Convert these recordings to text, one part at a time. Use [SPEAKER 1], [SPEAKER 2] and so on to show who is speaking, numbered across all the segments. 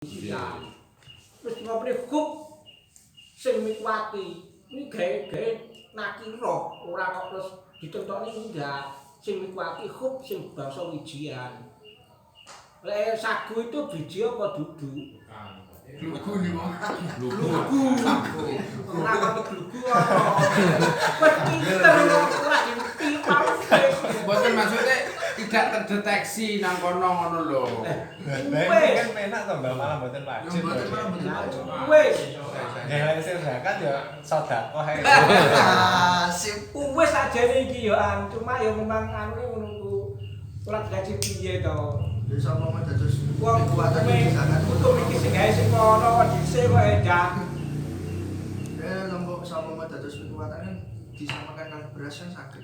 [SPEAKER 1] Iya. Terus ngopeni hukum sing mikwati. Ini gawe nakira, ora kok terus ditontoni enggak. Sing mikwati hukum sing bangsa wijian. Lek sagu itu biji apa dudu?
[SPEAKER 2] Lugu nih mau.
[SPEAKER 1] Lugu. Ora kok lugu ana. Wes pinter ora ngerti pawise.
[SPEAKER 2] Mboten maksudnya tidak terdeteksi nang kono ngono lho.
[SPEAKER 1] Wes
[SPEAKER 3] kan penak to Mbak malah mboten wajib.
[SPEAKER 1] wes
[SPEAKER 3] Nggih sing zakat ya sedekah ae.
[SPEAKER 2] Sip.
[SPEAKER 1] wes ajane iki ya cuma ya memang anu ngono ku. Ora gaji piye to.
[SPEAKER 4] Bisa mau dados
[SPEAKER 1] Wong
[SPEAKER 4] kekuatan
[SPEAKER 1] kuwi
[SPEAKER 4] di sana.
[SPEAKER 1] untuk iki sing gawe sing kono dhisik kok edan.
[SPEAKER 4] Lombok sama mau dados kekuatan kan disamakan dengan beras kan sakit.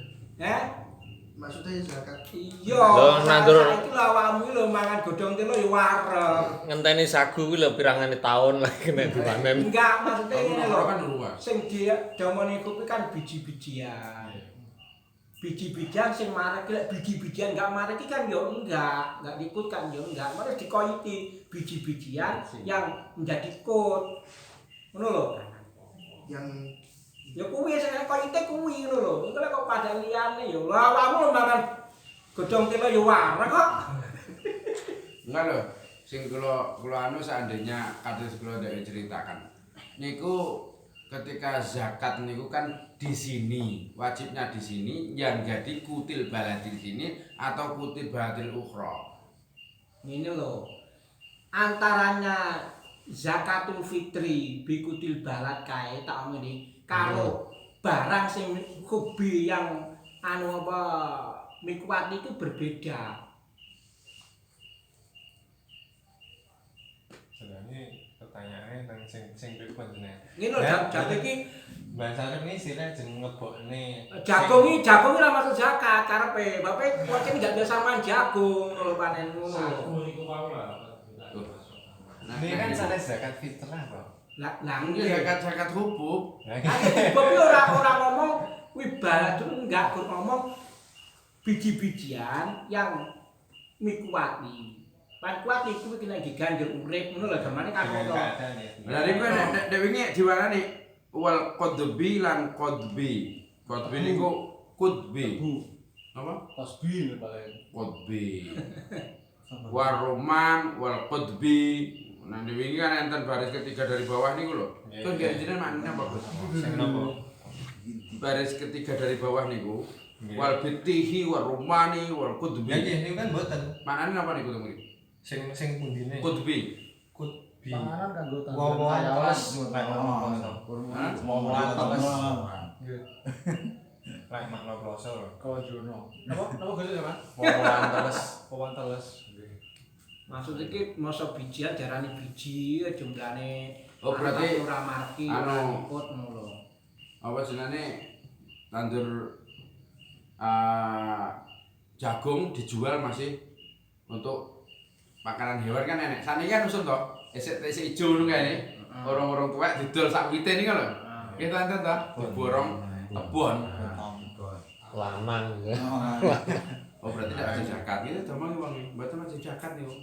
[SPEAKER 4] Maksudnya zakat.
[SPEAKER 1] Iya.
[SPEAKER 5] Lho, nandur-
[SPEAKER 1] saiki lho awakmu lho mangan godhong telo ya wareg.
[SPEAKER 5] Ngenteni sagu kuwi lho pirangane taun lagi nek dipanen.
[SPEAKER 1] Enggak, maksudnya ini lho.
[SPEAKER 2] Kan luas.
[SPEAKER 1] Sing dia domone kuwi kan biji-bijian. Biji-bijian sing marek lek biji-bijian enggak marek kan yo enggak dikut kan yo enggak. Malah dikoyiti biji-bijian yang menjadi kut. Ngono lho.
[SPEAKER 4] Yang
[SPEAKER 1] Ya kuwi sing koyite kuwi ngono lho. Engko lek kok padha liyane ya. Lah awakmu lho mangan godhong telo ya wareg kok.
[SPEAKER 2] Enggak lho. Sing kula anu seandainya kados kula ndek ceritakan. Niku ketika zakat niku kan di sini, wajibnya di sini yang jadi kutil baladi di sini atau kutil baladil ukhra.
[SPEAKER 1] Ini lho. Antaranya zakatul fitri bikutil balad kae tak omeni karo barang sing hobi yang anu apa mikwat itu berbeda.
[SPEAKER 3] Sebenarnya pertanyaannya tentang sing pripun jenenge.
[SPEAKER 1] Ngene lho jam iki
[SPEAKER 3] Mbak Sarip ini istilahnya jeneng ngebokne.
[SPEAKER 1] jagung ora masuk zakat karepe. Bapak mungkin enggak biasa main jagung lho panen ngono.
[SPEAKER 3] Ini kan salah zakat fitrah kok.
[SPEAKER 1] Lah
[SPEAKER 2] Ini zakat hubub.
[SPEAKER 1] Tapi ora ngomong wibarat enggak ngomong biji-bijian yang mikwati. Mikwati itu kena digandel urip ngono lho gamane kan ngono.
[SPEAKER 2] Lah niku nek wingi diwarani wal qadbi lan qadbi. Qadbi niku qudbi. Apa?
[SPEAKER 6] Tasbih paling.
[SPEAKER 2] Qadbi. Waroman wal qadbi. Nah wingi kan enten baris ketiga dari bawah niku lho. Terus gak jenenge maknane apa, Bos?
[SPEAKER 3] Sing nopo?
[SPEAKER 2] Baris ketiga dari bawah niku wal bitihi warumani wal qudbi.
[SPEAKER 3] Ya nggih niku kan mboten.
[SPEAKER 2] Maknane apa niku to mriki?
[SPEAKER 3] Sing pundine?
[SPEAKER 2] Qudbi.
[SPEAKER 3] Kutbi.
[SPEAKER 6] Panganan kanggo tanduran
[SPEAKER 3] Wowoan
[SPEAKER 6] kayawan.
[SPEAKER 3] teles nek ngomong to.
[SPEAKER 2] Hah?
[SPEAKER 3] Wowoan teles.
[SPEAKER 6] Nggih.
[SPEAKER 3] Lek makna kloso lho.
[SPEAKER 6] Kawajono. Napa gede ya, Mas?
[SPEAKER 3] Wowoan teles.
[SPEAKER 6] Wawan teles.
[SPEAKER 1] Maksud iki masa bijian diarani biji jumlahane
[SPEAKER 2] Oh, berarti
[SPEAKER 1] ora marki
[SPEAKER 2] anu,
[SPEAKER 1] ora ikut ngono lho.
[SPEAKER 2] Apa jenenge tandur jagung dijual masih untuk makanan hewan kan enek. Saniki kan usun to, esek ijo ngono kae. Orang-orang tuwek didol sak wite niku lho. Kita enten to, diborong tebon.
[SPEAKER 5] Lanang.
[SPEAKER 2] Oh berarti tidak ada zakat itu damang wong mboten ada zakat niku.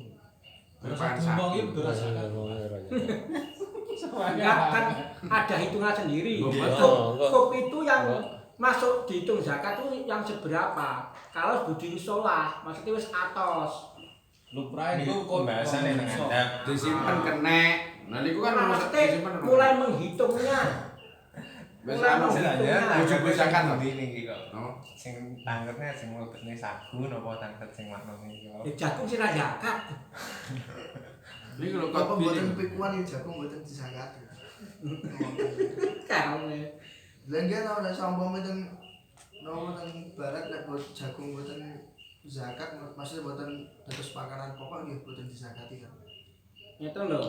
[SPEAKER 6] Dumbang iki betul zakat.
[SPEAKER 1] Enggak kan ada hitungan sendiri.
[SPEAKER 2] Oh,
[SPEAKER 1] Kop itu yang masuk dihitung zakat itu yang seberapa? Kalau budi sholah, maksudnya wis atos.
[SPEAKER 6] Lumrah itu
[SPEAKER 3] Niku pembahasan yang ngadap.
[SPEAKER 2] Disimpen kenek. Nah niku kan
[SPEAKER 1] Maksudnya
[SPEAKER 2] disimpen
[SPEAKER 1] mulai menghitungnya.
[SPEAKER 2] wis
[SPEAKER 1] mulai
[SPEAKER 2] anu
[SPEAKER 1] menghitungnya.
[SPEAKER 2] Tujuh puluh zakat to?
[SPEAKER 3] Ini kok.
[SPEAKER 2] Oh.
[SPEAKER 3] Sing tangketnya sing mlebetne sagu napa tangket sing makna niki kok.
[SPEAKER 1] Ya jagung sih ra zakat.
[SPEAKER 2] Niku lho
[SPEAKER 4] apa
[SPEAKER 2] kok
[SPEAKER 4] buatan pikuan yang jagung buatan dizakat.
[SPEAKER 1] Kaone.
[SPEAKER 4] Lan dia tau nek sambung meten barat nek buat jagung buatan zakat maksudnya buatan terus makanan pokok nggih buatan dizakati kan.
[SPEAKER 1] Itu lho.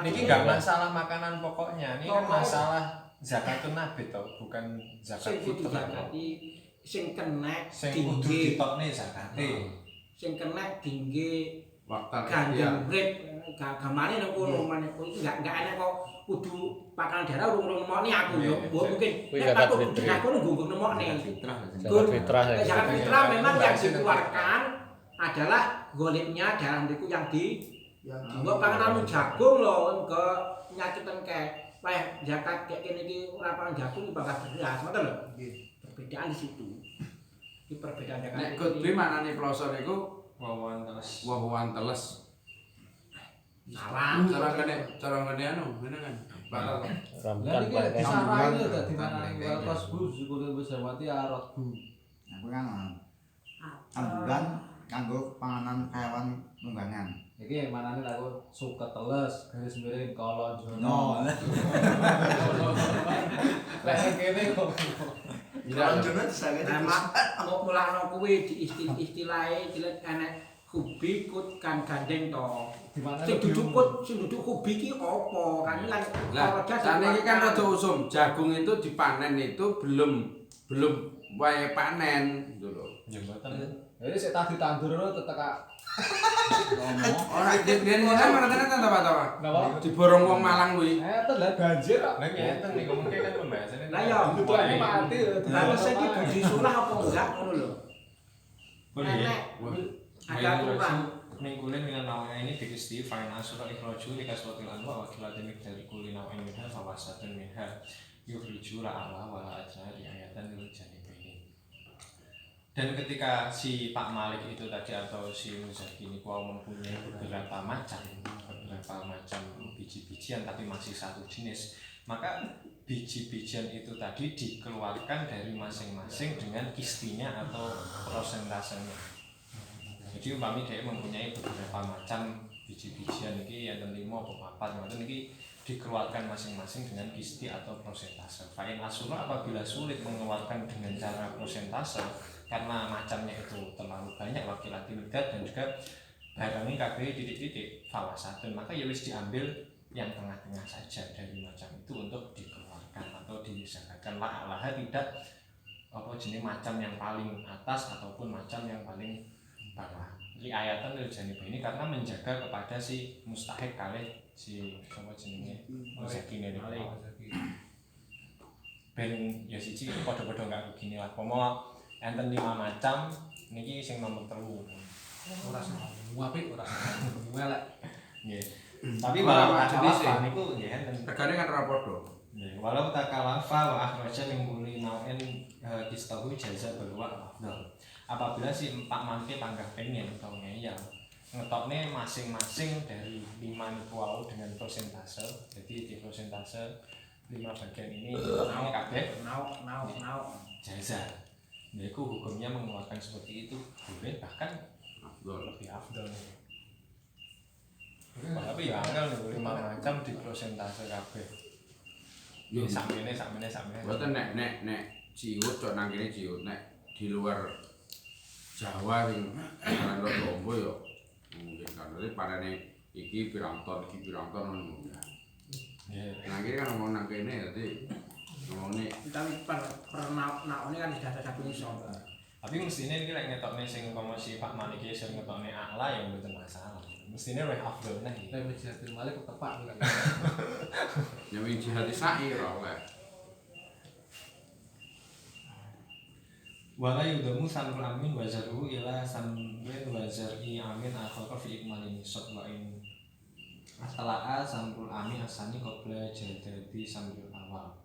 [SPEAKER 3] Niki enggak masalah makanan pokoknya, ini kan
[SPEAKER 1] Pokok.
[SPEAKER 3] masalah zakatun nabi to, bukan zakat
[SPEAKER 1] Sing kudu
[SPEAKER 3] fitrah.
[SPEAKER 1] zakati, sing kenek
[SPEAKER 3] Sing kudu
[SPEAKER 1] tinggi,
[SPEAKER 3] ditokne zakate.
[SPEAKER 1] sing kenek tinggi
[SPEAKER 2] waktu
[SPEAKER 1] gandeng urip gamane nek kono maneh enggak enak kok kudu pakanan daerah urung nemokne aku yo mungkin
[SPEAKER 5] Kuwi
[SPEAKER 1] nek
[SPEAKER 5] zakat
[SPEAKER 1] aku
[SPEAKER 5] fitri.
[SPEAKER 1] aku nunggu nemokne
[SPEAKER 5] Zakat fitrah ya.
[SPEAKER 1] zakat fitrah memang yang dikeluarkan adalah goleknya dalam itu yang
[SPEAKER 4] yang
[SPEAKER 1] Mbok panganan jagung lho ke nyakitan kayak wah zakat kayak kene iki ora pangan jagung bakal beras ngoten lho.
[SPEAKER 4] nggih.
[SPEAKER 1] Perbedaan di situ. Iki perbedaan zakat.
[SPEAKER 2] Nek kutbi manane ploso niku
[SPEAKER 3] wawan terus
[SPEAKER 2] woh-wohan teles.
[SPEAKER 1] Salah.
[SPEAKER 2] Cara ngene anu, ngene kan. Bakal.
[SPEAKER 5] Rambutan
[SPEAKER 6] Lah iki
[SPEAKER 5] pakai
[SPEAKER 6] disarani lho dadi manane welkos Bu syukur Besawati arot Bu.
[SPEAKER 7] Aku kan ambulan kanggo panganan hewan nunggangan.
[SPEAKER 6] Iki manane takon suket teles garis miring kolon
[SPEAKER 7] No.
[SPEAKER 6] jono. Lah kene kok
[SPEAKER 4] Kalau jono disangka
[SPEAKER 1] Nah, mak mulakno kuwi di istilahe jelek enek hobi kut kan gandeng to.
[SPEAKER 6] di mana
[SPEAKER 1] Sing duduk hobi ki apa? Kan
[SPEAKER 2] Lah, jane iki kan rada usum. Jagung itu dipanen itu belum wae panen gitu lho.
[SPEAKER 3] ya mboten.
[SPEAKER 6] Jadi sik tak ditandurno tetek
[SPEAKER 2] Ora den kan manane ta apa?
[SPEAKER 6] Napa?
[SPEAKER 2] Diborong wong Malang kuwi.
[SPEAKER 6] Itu lah banjir kok.
[SPEAKER 3] Lah ngeten niku mungkin kan pembahasannya.
[SPEAKER 1] Lah ya,
[SPEAKER 6] Butuhane mati.
[SPEAKER 1] Lah mesti iki budi sunah apa enggak ngono lho.
[SPEAKER 3] Boleh.
[SPEAKER 1] Enek ada aturan.
[SPEAKER 3] Mingkulin dengan nawanya ini dikesti fa'in asura ikhraju likaswatil anwa wa kilatimik dari kulli nawa'in minha fawasatun minha yukhriju la'ala wa la'ajna di ayatan lil janibaini. Dan ketika si Pak Malik itu tadi atau si Muzaki ini mempunyai beberapa macam biji-bijian tapi masih satu jenis, maka biji-bijian itu tadi dikeluarkan dari masing-masing dengan kistinya atau prosentasenya. Jadi umpami dia mempunyai beberapa macam biji-bijian ini yang 5 atau 4 ini dikeluarkan masing-masing dengan kisti atau prosentase. Fa'in asura apabila sulit mengeluarkan dengan cara prosentase karena macamnya itu terlalu banyak wakilati midat dan juga barangnya kabeh titik-titik fawasatun, maka ya wis diambil yang tengah-tengah saja dari macam itu untuk dikeluarkan atau disangkakan la'alaha tidak apa jenis macam yang paling atas ataupun macam yang paling bawah. Ini ayatan dari janib ini karena menjaga kepada si mustahik kalih si apa jenenge Muzaki ini ben ya siji padha-padha enggak begini lah. Pomo enten 5 macam niki sing nomor 3.
[SPEAKER 6] Ora semua apik ora semua elek.
[SPEAKER 3] Nggih. Tapi walau takalafa niku nggih enten.
[SPEAKER 2] Regane kan ora padha.
[SPEAKER 3] Nggih, walau takalafa wa akhraja min kulli nau'in kistahu jaza balwa afdal. Apabila si Pak Mangke panggah pengen atau ngeyel ngetokne masing-masing dari 5 niku wau dengan persentase. Jadi di persentase 5 bagian ini kabeh
[SPEAKER 1] Nau.
[SPEAKER 3] jaza. Niku hukumnya mengeluarkan seperti itu boleh bahkan lebih afdal. Tapi ya angel nih 5 macam di persentase kabeh.
[SPEAKER 2] Yo
[SPEAKER 3] Sakmene.
[SPEAKER 2] mboten nek ciut cok nang kene ciut nek di luar Jawa sing kan lombo yo mungkin kan parane iki pirang ton ngono.
[SPEAKER 3] Nggih.
[SPEAKER 2] Nang kene kan ngomong nang kene dadi ngomongnya
[SPEAKER 1] Tapi per naune kan sudah ada satu iso.
[SPEAKER 3] Tapi mestine iki lek ngetokne sing umpama si Pak Malik iki sing ngetokne akla ya mboten masalah. Mestine weh afdal nah iki.
[SPEAKER 6] Tapi Jihadil Malik ketepak kan.
[SPEAKER 2] nyawing jihad sa'i ora oleh.
[SPEAKER 3] Wala yudamu sanul amin wa zaruhu ila sanwin wa zar'i amin akhara fi ikmalin nisab wa in atala'a sanul amin asani qabla jadadi sambil awal.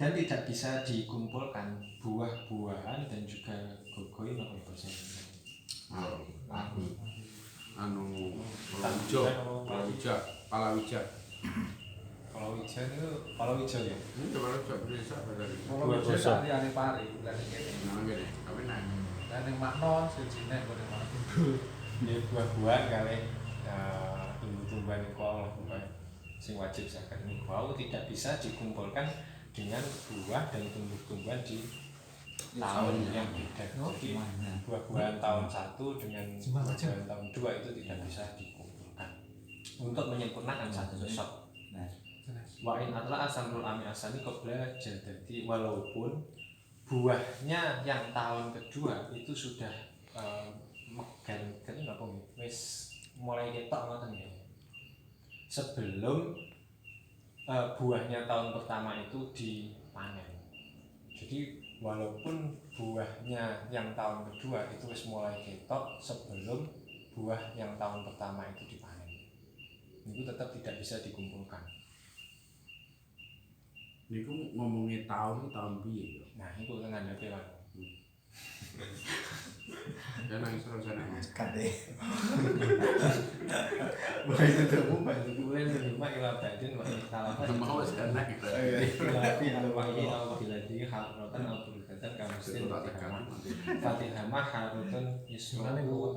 [SPEAKER 3] Dan tidak bisa dikumpulkan buah-buahan dan juga gogoi apa bahasa Indonesia.
[SPEAKER 2] Anu palawija.
[SPEAKER 3] Kalau hijau ya.
[SPEAKER 2] Ini palawija bisa berarti.
[SPEAKER 6] Kalau bisa sak liyane pari lan kene.
[SPEAKER 2] Nang kene, tapi nek
[SPEAKER 6] Lan ning makno sejine kene makno.
[SPEAKER 3] Ini buah-buahan kali tumbuh-tumbuhan itu Allah sing wajib zakat ini wow tidak bisa dikumpulkan dengan buah dan tumbuh-tumbuhan di tahun yang beda. Jadi buah-buahan tahun 1 dengan buah-buahan tahun 2 itu tidak bisa dikumpulkan untuk menyempurnakan satu nisab. Wa in atla asamul ami asani qabla jadati, walaupun buahnya yang tahun kedua itu sudah megan apa wis mulai ketok ngoten ya. Sebelum buahnya tahun pertama itu dipanen. Jadi walaupun buahnya yang tahun kedua itu wis mulai ketok sebelum buah yang tahun pertama itu dipanen. Itu tetap tidak bisa dikumpulkan.
[SPEAKER 2] Niku ngomongin tahun piye yo.
[SPEAKER 3] Nah, itu kan ada pelan.
[SPEAKER 2] Dan nang terus ana.
[SPEAKER 7] Kade.
[SPEAKER 3] Kemudian kelima ila badin wa ikhtalafa
[SPEAKER 2] Mau wis enak gitu.
[SPEAKER 3] Tapi al-wahyi al-biladi harrotan al-burukatan kamustin Fatihah harrotan yisroku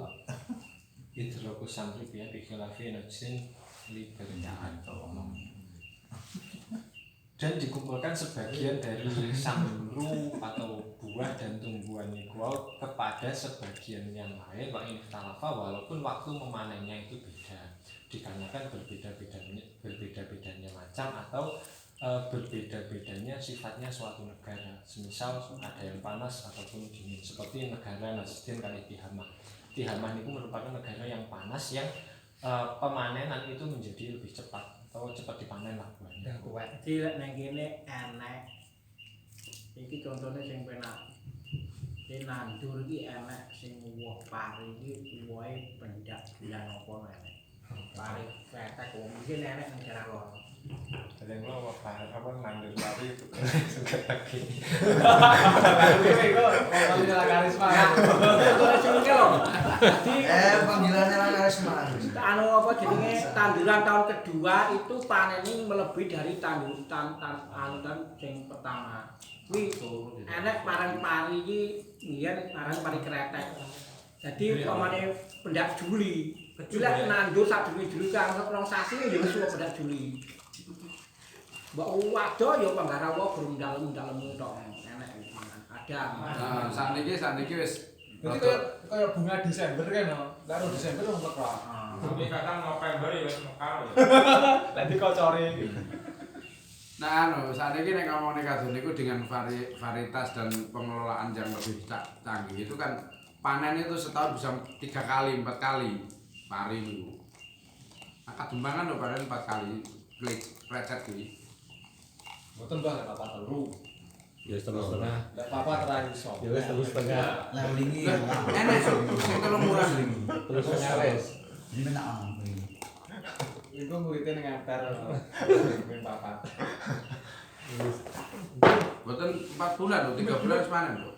[SPEAKER 3] idroku samri biya bikhilafi nujsin libernyaan dan dikumpulkan sebagian dari samru atau buah dan tumbuhan nikuau kepada sebagian yang lain wa ikhtalafa walaupun waktu memanennya itu beda dikarenakan berbeda-bedanya macam atau berbeda-bedanya sifatnya suatu negara. Semisal ada yang panas ataupun dingin seperti negara Najdin kali Tihamah. Tihamah itu merupakan negara yang panas yang pemanenan itu menjadi lebih cepat atau cepat dipanen lah buahnya.
[SPEAKER 1] Jadi nang kene enek. Iki contohnya sing penak. Iki nandur iki enek sing woh pari iki wohe pendak bulan apa enek. Pari ketek wong iki enek nang daerah lor.
[SPEAKER 3] Ada yang lo apa nandur pari itu suka teki.
[SPEAKER 6] Kalau nyala karisma.
[SPEAKER 1] Contohnya sing iki lho.
[SPEAKER 4] Panggilannya lah karisma.
[SPEAKER 1] Anu apa jenenge tanduran tahun kedua itu panennya melebihi dari tanduran sing pertama. Kuwi enek parang pari iki biyen parang pari kretek. Jadi pamane pendak Juli. Kecilek nandur sadurunge Juli kan rong sasi ya wis pendak Juli. Mbok wado ya panggarawa gurung dalem-dalem tok enek ada.
[SPEAKER 2] Nah, sakniki wis
[SPEAKER 6] Jadi kayak bunga Desember kan, karo Desember wong teko.
[SPEAKER 8] Ini kadang November ya wis mekar.
[SPEAKER 6] Lah dikocori.
[SPEAKER 2] Nah, saat ini nek ngomongin kadun niku dengan varietas dan pengelolaan yang lebih canggih itu kan panen itu setahun bisa 3 kali, 4 kali pari niku. Nah, kadumbangan lho panen 4 kali klik recet kuwi.
[SPEAKER 6] Mboten Mbah lek papat telu.
[SPEAKER 5] Ya setengah.
[SPEAKER 6] Lek papat ra iso.
[SPEAKER 5] Ya wis setengah.
[SPEAKER 7] Lah wingi
[SPEAKER 2] Enak sing 3 bulan iki.
[SPEAKER 5] Terus wis.
[SPEAKER 7] ini menak ono.
[SPEAKER 6] Iku muridnya ning emper. Ping papat.
[SPEAKER 2] Mboten 4 bulan lho, 3 bulan wis panen lho.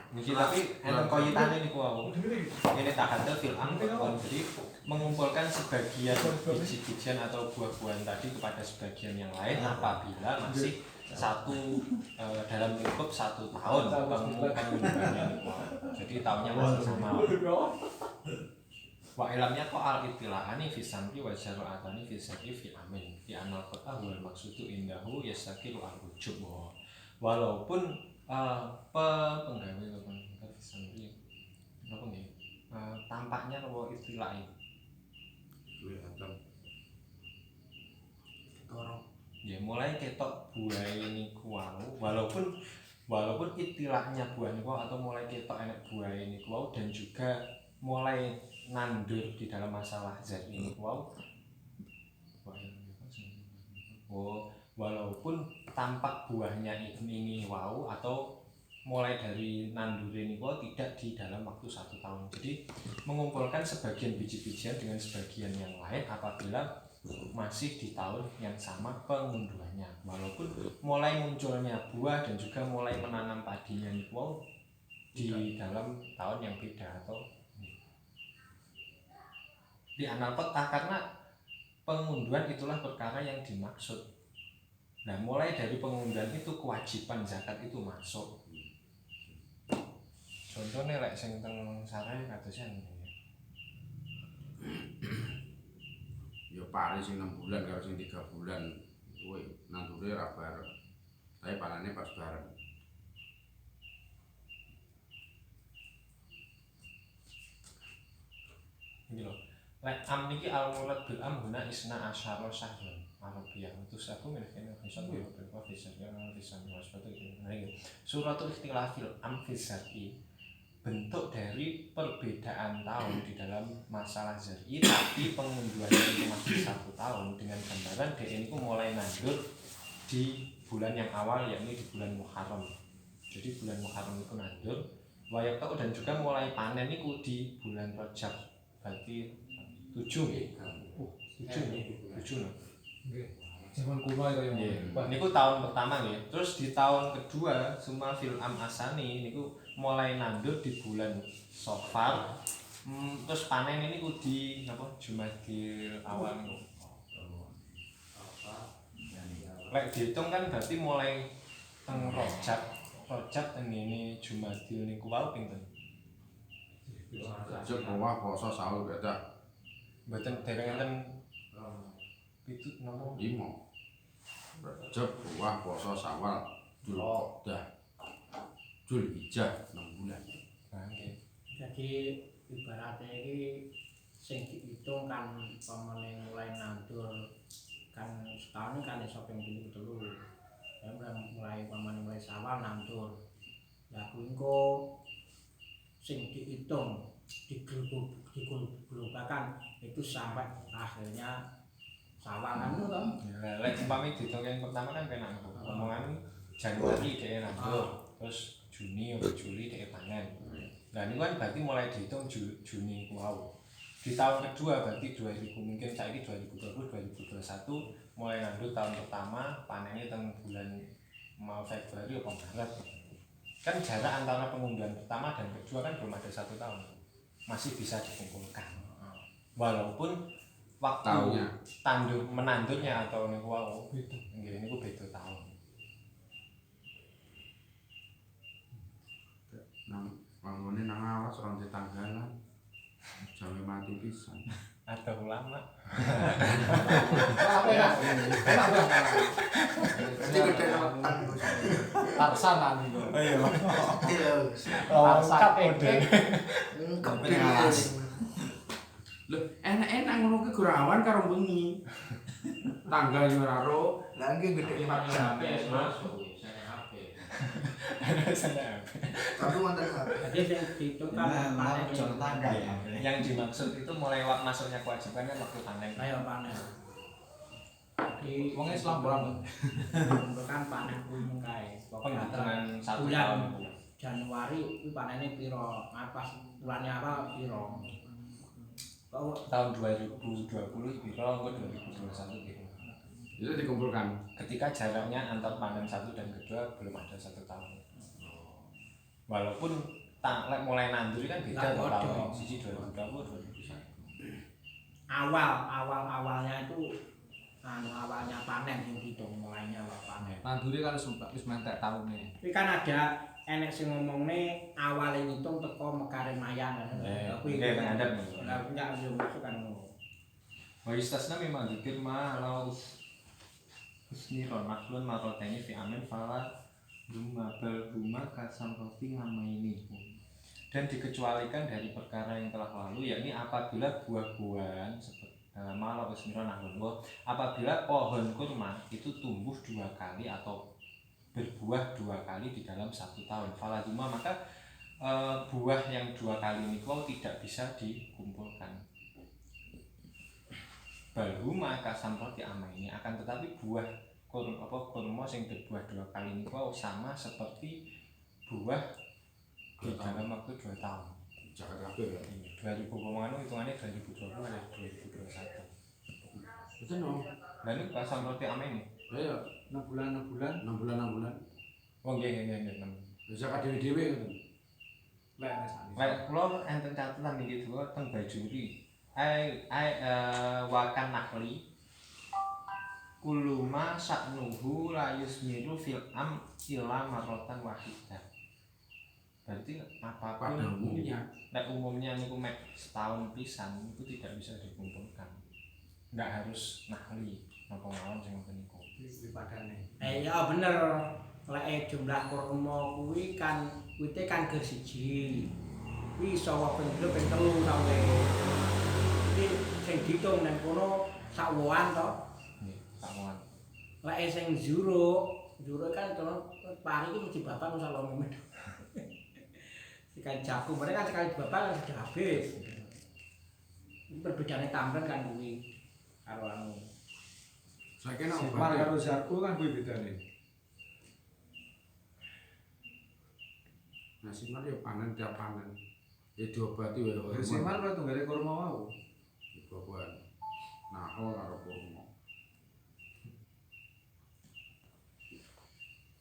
[SPEAKER 3] Niki tapi enten koyitane niku wau. Ini tahadul fil angkon jadi mengumpulkan sebagian biji-bijian atau buah-buahan tadi kepada sebagian yang lain apabila masih dalam lingkup 1 tahun pengumpulkannya niku. Jadi tahunnya masih sama. Wa ilamnya kok al ittilaani fi samri wa syara'atani fi saqi fi amin fi anal qata wal maqsudu indahu yastaqilu al wujub. Walaupun penggawe apa fi samri apa nggih tampaknya apa istilah ini ya mulai ketok buah ini kuau walaupun istilahnya buah ini kuau atau mulai ketok enak buah ini kuau dan juga mulai nandur di dalam masalah zat ini kuau walaupun tampak buahnya ini wow atau mulai dari nandur ini kuau tidak di dalam waktu 1 tahun. Jadi mengumpulkan sebagian biji-bijian dengan sebagian yang lain apabila masih di tahun yang sama pengunduhannya. Walaupun mulai munculnya buah dan juga mulai menanam padinya ini kuau di dalam tahun yang beda atau di anal peta karena pengunduhan itulah perkara yang dimaksud. Nah mulai dari pengunduhan itu kewajiban zakat itu masuk. Contohnya lek sing teng sarai katosnya ngene.
[SPEAKER 2] Ya pari sing 6 bulan karo sing 3 bulan kuwi nandure ra bareng. Tapi panane pas bareng.
[SPEAKER 3] Iki lho. Lek am niki al murad bil am guna isna asyara syahrun. Arabiyah utus aku meneh bisa berapa bisa yang bisa waspada iki. Nah iki suratul ikhtilafil am fisati bentuk dari perbedaan tahun di dalam masalah zari tapi pengunduhannya itu masih 1 tahun dengan gambaran DN itu mulai nandur di bulan yang awal yakni di bulan Muharram. Jadi bulan Muharram itu nandur wayak tahu dan juga mulai panen itu di bulan Rajab berarti 7
[SPEAKER 6] Zaman kuno itu yang
[SPEAKER 3] niku tahun pertama nggih. Terus di tahun kedua Suma fil am asani niku mulai nandur di bulan Safar. Terus panen ini di napa Jumadil awal niku. Lek dihitung kan berarti mulai teng Rajab teng ngene Jumadil niku wau pinten?
[SPEAKER 2] Rajab bawah poso sahur beda.
[SPEAKER 3] Mboten dereng enten pitu napa?
[SPEAKER 2] 5. Rajab bawah poso Syawal Dzulqa'dah Dzulhijjah 6 bulan.
[SPEAKER 3] Nah, nggih.
[SPEAKER 1] Jadi ibaratnya ini sing dihitung kan pamane mulai nandur kan setahun kan iso ping 3. Ya mulai pamane mulai Syawal nandur. Ya kuwi engko sing dihitung diglobalkan itu sampai akhirnya Syawal kan itu toh.
[SPEAKER 3] Ya, lek umpami dihitung yang pertama kan penak niku. Omongan Januari dhek nandur, terus Juni atau Juli dhek panen. Nah ini kan berarti mulai dihitung Juni wow. Di tahun kedua berarti 2000 mungkin saiki 2020 2021 mulai nandur tahun pertama panennya teng bulan mau Februari atau Maret. Kan jarak antara pengunduhan pertama dan kedua kan belum ada 1 tahun. Masih bisa dikumpulkan. Walaupun waktu menandurnya atau niku wow, nggih niku beda tahun.
[SPEAKER 2] Bangunnya nang awas orang tetanggalan sampai mati pisan.
[SPEAKER 3] Ada ulama.
[SPEAKER 4] Berarti gede nonton.
[SPEAKER 6] Tarsan itu.
[SPEAKER 4] Iya.
[SPEAKER 6] Tarsan ide.
[SPEAKER 2] Lho, enak-enak ngono ki gurawan karo bengi. Tanggal yo ora ro.
[SPEAKER 4] Lah iki gede
[SPEAKER 8] HP
[SPEAKER 4] HP.
[SPEAKER 8] masuk, saya HP.
[SPEAKER 4] Tapi wonten HP.
[SPEAKER 1] Jadi yang dihitung kan panen
[SPEAKER 7] tangga ya.
[SPEAKER 3] Yang dimaksud itu mulai masuknya kewajiban kan waktu panen.
[SPEAKER 1] ayo panen. Jadi
[SPEAKER 6] Wong Islam berapa?
[SPEAKER 1] kan panen kuwi kae. Pokoknya
[SPEAKER 3] Penghitungan 1
[SPEAKER 1] bulan
[SPEAKER 3] tahun.
[SPEAKER 1] Januari itu panennya piro, pas bulannya apa piro. Kok
[SPEAKER 3] Tahun 2020 piro engko 2021 piro.
[SPEAKER 2] Itu dikumpulkan.
[SPEAKER 3] Ketika jaraknya antar panen 1 dan kedua belum ada 1 tahun. Walaupun mulai nandur kan beda
[SPEAKER 1] Lah,
[SPEAKER 3] tahun
[SPEAKER 1] bodoh.
[SPEAKER 3] siji 2020 2021.
[SPEAKER 1] awalnya itu awalnya panen yang dihitung mulainya awal panen.
[SPEAKER 6] Manduri kan wis mentek taune.
[SPEAKER 1] Tapi kan ada enek sing ngomongne awale ngitung teko mekare mayan. Kuwi
[SPEAKER 3] Oke, ngandap.
[SPEAKER 1] lah enggak yo masuk kan ngono.
[SPEAKER 3] Wa istasna memang dikir ma law husniron maklun maroteni fi amin fala duma bal duma kasam roti ngamaini. Dan dikecualikan dari perkara yang telah lalu yakni apabila buah-buahan seperti malah husniron maklun apabila pohon kurma itu tumbuh 2 kali atau berbuah 2 kali di dalam 1 tahun fala duma maka buah yang 2 kali ini tidak bisa dikumpulkan. Balhuma kasam roti ama ini akan tetapi buah kurma yang berbuah 2 kali ini sama seperti buah di dalam waktu 2 tahun.
[SPEAKER 2] Jangan kabeh ya.
[SPEAKER 3] 2000 ngomongan hitungannya 2020 dan 2021.
[SPEAKER 2] Betul no.
[SPEAKER 3] Nah ini kasam roti ama ini.
[SPEAKER 2] Ya
[SPEAKER 6] 6 bulan
[SPEAKER 2] 6 bulan.
[SPEAKER 3] Oh nggih.
[SPEAKER 2] Bisa ka dhewe-dhewe ngoten.
[SPEAKER 6] Lek nesane.
[SPEAKER 3] Lek kula enten catatan iki dhewe teng Bajuri. Wakan nakli kuluma saknuhu la yusmiru fil am ila marratan wahidah. Berarti apapun
[SPEAKER 2] Pada umumnya.
[SPEAKER 3] Lek umumnya niku mek setahun pisan itu tidak bisa dikumpulkan. Enggak harus nakli napa mawon sing ngoten niku.
[SPEAKER 6] Iki padane.
[SPEAKER 1] Ya bener. Lek jumlah kurma kuwi kan wite kan ke siji. Kuwi iso ping 3 ping 3 sampe. Iki sing diitung nang kono sak wohan to.
[SPEAKER 3] Nggih, samoan.
[SPEAKER 1] Lek sing juro kan kono pari iki mesti bapak usah lomo. Sekali jagung, mereka kan sekali bapak sudah habis. Ini perbedaannya tambahan kan kuwi karo anu.
[SPEAKER 2] Saiki nek
[SPEAKER 6] Simar
[SPEAKER 2] obat
[SPEAKER 6] karo jago kan kuwi bedane.
[SPEAKER 2] nasi mar yo panen tiap panen. Ya diobati wae kok.
[SPEAKER 6] Siman ora tunggale kurma mau.
[SPEAKER 2] Babuan. Naho karo kurma.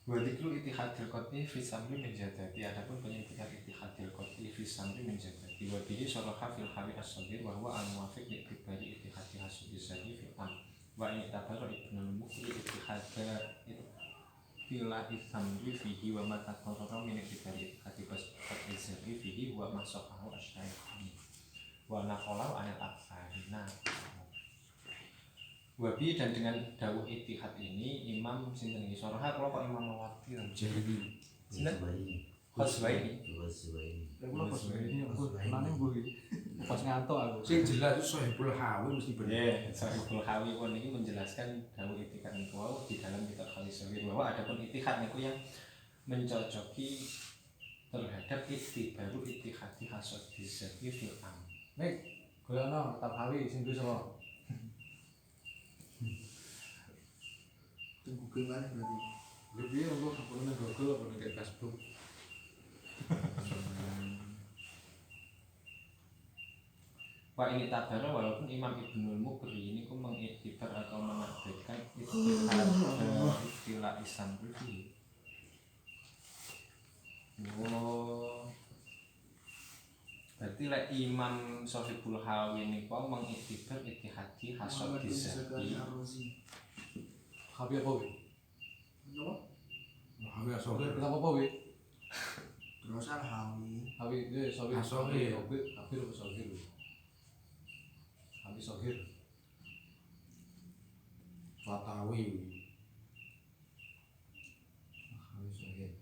[SPEAKER 3] Wa dzikru ittihadil qat'i fi samri min jadati. Adapun penyebut ittihadil qat'i fi samri min jadati wa bihi syaraha fil hawi as-saghir wa huwa al-muwafiq li ibari ittihadi hasbi sadi fil am. Wa in tabara ibnul mukri ittihada bila isamri fihi wa ma taqarrara min ibari ittihadi qat'i sadi fihi wa ma saqahu asy-syaikh. Wa naqalau anil aksarina. Wabi dan dengan dawuh ittihad ini Imam sinten iki Soroha kula kok Imam Mawardi
[SPEAKER 2] Jadi
[SPEAKER 3] sinten Khoswaini
[SPEAKER 6] Kula pas ini aku nane mbuh iki. Pas ngantuk aku.
[SPEAKER 2] sing jelas Sahibul Hawi mesti bener.
[SPEAKER 3] ya Sahibul Hawi pun ini menjelaskan dawuh ittihad niku wau di dalam kitab Khalisawir bahwa adapun ittihad niku yang mencocoki terhadap baru ittihadi hasad bizati fil am.
[SPEAKER 6] Nek golekno kitab Hawi sing duwe sapa?
[SPEAKER 4] Tunggu Google mana berarti.
[SPEAKER 6] Lebih aku pernah Google apa nek Facebook.
[SPEAKER 3] Wa ini tabara walaupun Imam Ibnul Mukri ini ku mengiktibar atau menargetkan istilah Islam itu. Oh, berarti lah Imam Sohibul Hawi ini kau mengiktibar ittihadi hasad dizati.
[SPEAKER 6] Hawi apa wi?
[SPEAKER 4] Apa?
[SPEAKER 2] Hawi Asohir.
[SPEAKER 6] Kenapa apa wi?
[SPEAKER 4] Terus Hawi.
[SPEAKER 6] Hawi itu Sohir.
[SPEAKER 2] Asohir.
[SPEAKER 6] Hawi apa Sohir? Hawi Sohir.
[SPEAKER 2] Fatawi.
[SPEAKER 6] Hawi Sohir.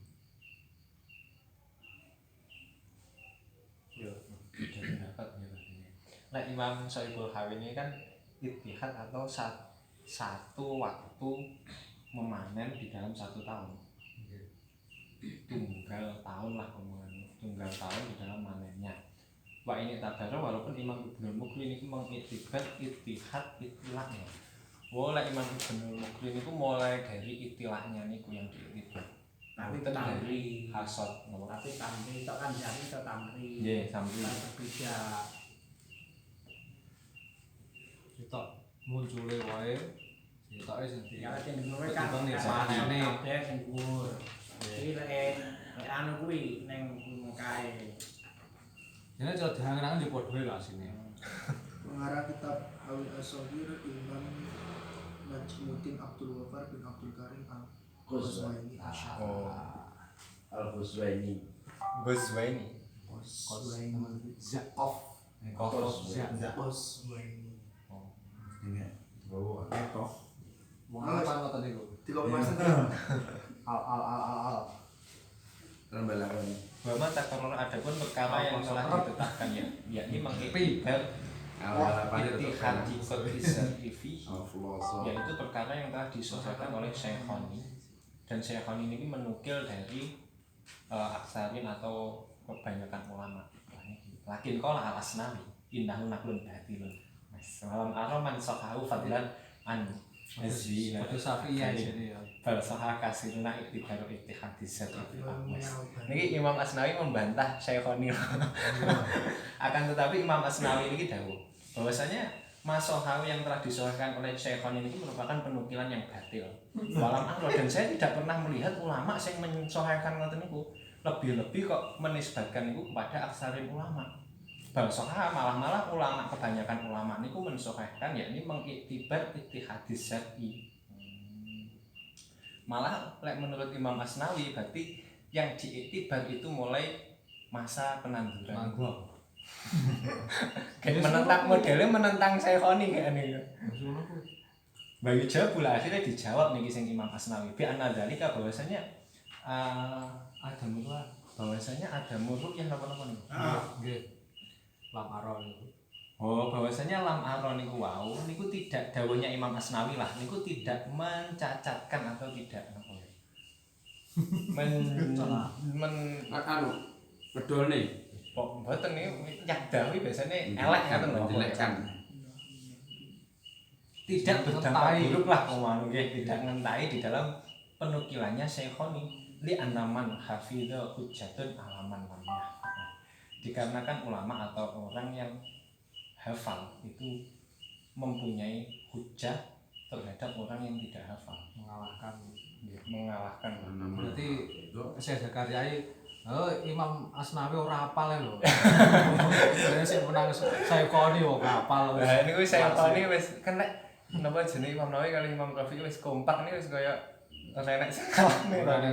[SPEAKER 3] Yo, jadi dapat ya berarti. Nah Imam Sohibul Hawi ini kan ittihad atau satu waktu memanen di dalam 1 tahun. Tunggal tahun lah omongannya, tunggal tahun di dalam manennya. Wah ini tabara walaupun Imam Ibnul Mukri ini mengiktibar ittihad itilahnya. Wala Imam Ibnul Mukri ini mulai dari itilahnya niku yang diiktibar.
[SPEAKER 1] Tapi
[SPEAKER 3] Bukan dari
[SPEAKER 1] tamri
[SPEAKER 3] hasad,
[SPEAKER 1] tapi tamri itu kan jadi itu tamri.
[SPEAKER 3] Iya, tamri.
[SPEAKER 1] Berbeda.
[SPEAKER 6] Kita muncule wae. Kita sing
[SPEAKER 1] Ya sing ngono kan
[SPEAKER 6] Ketimbang nih,
[SPEAKER 1] manene
[SPEAKER 6] manene.
[SPEAKER 1] kabeh sing dhuwur. Iki lek anu kuwi ning kae.
[SPEAKER 6] Ini kalau dihangen-hangen di podo lah sini.
[SPEAKER 4] Pengarang kitab Hawi As-Saghir Imam Najmuddin Abdul Wafar bin Abdul Karim Al-Khoswaini
[SPEAKER 3] Oh,
[SPEAKER 9] Al-Huswaini.
[SPEAKER 3] Ghazwaini.
[SPEAKER 4] Zakov
[SPEAKER 3] Khoswaini.
[SPEAKER 4] Khoswaini.
[SPEAKER 6] Mau apa ngoten niku?
[SPEAKER 4] Tiga persen.
[SPEAKER 6] Al.
[SPEAKER 2] Rembalakan.
[SPEAKER 3] Bahwa takarur adapun perkara yang telah ditetapkan ya, yakni mengiktibar ittihadi qadisati fihi, yaitu perkara yang telah disahihkan oleh Syekhoni, dan Syekhoni ini menukil dari aksarin atau kebanyakan ulama. Lakin qala al-Asnawi innahu naqlun batilun. Malam araman sahahu fadlan an Azwi
[SPEAKER 6] Seperti Syafi'iyah jadi ya.
[SPEAKER 3] Falsafah kasiruna iktibaru ittihadis zat itu Niki Imam Asnawi membantah Syekhoni. Akan tetapi Imam Asnawi ini dawuh bahwasanya masohawi yang telah disahihkan oleh Syekhoni ini merupakan penukilan yang batil. Walam akro, dan saya tidak pernah melihat ulama yang mensahihkan ngoten niku. Lebih-lebih kok menisbatkan itu kepada aksarin ulama. Balsoha malah ulama, kebanyakan ulama niku mensahihkan yakni mengiktibar ittihadis zati. Malah menurut Imam Asnawi berarti yang diiktibar itu mulai masa penanduran.
[SPEAKER 6] Manggung.
[SPEAKER 3] Kayak menentang modelnya menentang Syekhoni kayak nih. Bayu jawab pula akhirnya dijawab nih sing Imam Asnawi. Bi anna dzalika bahwasanya ada murah bahwasanya ada muruk yang apa-apa nih.
[SPEAKER 6] Nggih. Lam aron niku.
[SPEAKER 3] Oh, bahwasanya lam aron niku wau niku tidak dawuhnya Imam Asnawi lah, niku tidak mencacatkan atau tidak apa ya.
[SPEAKER 2] Anu, bedol nih.
[SPEAKER 3] Kok mboten niku nyadawi biasanya elek ngaten lho.
[SPEAKER 2] Menjelekkan.
[SPEAKER 3] Tidak berdampak buruk lah omano nggih, tidak ngentai di dalam penukilannya Syekhoni li anaman hafidha hujjatun alaman lamnya. dikarenakan ulama atau orang yang hafal itu mempunyai hujah terhadap orang yang tidak hafal, mengalahkan.
[SPEAKER 6] Berarti saya Zakaria Imam Asnawi ora hafal lho. Saya sing menang saya koni kok hafal.
[SPEAKER 3] Nah, ini saya koni wis kena napa jenenge Imam Nawawi kali Imam Rafi'i wis kompak nih wis kaya enek sing kalahne.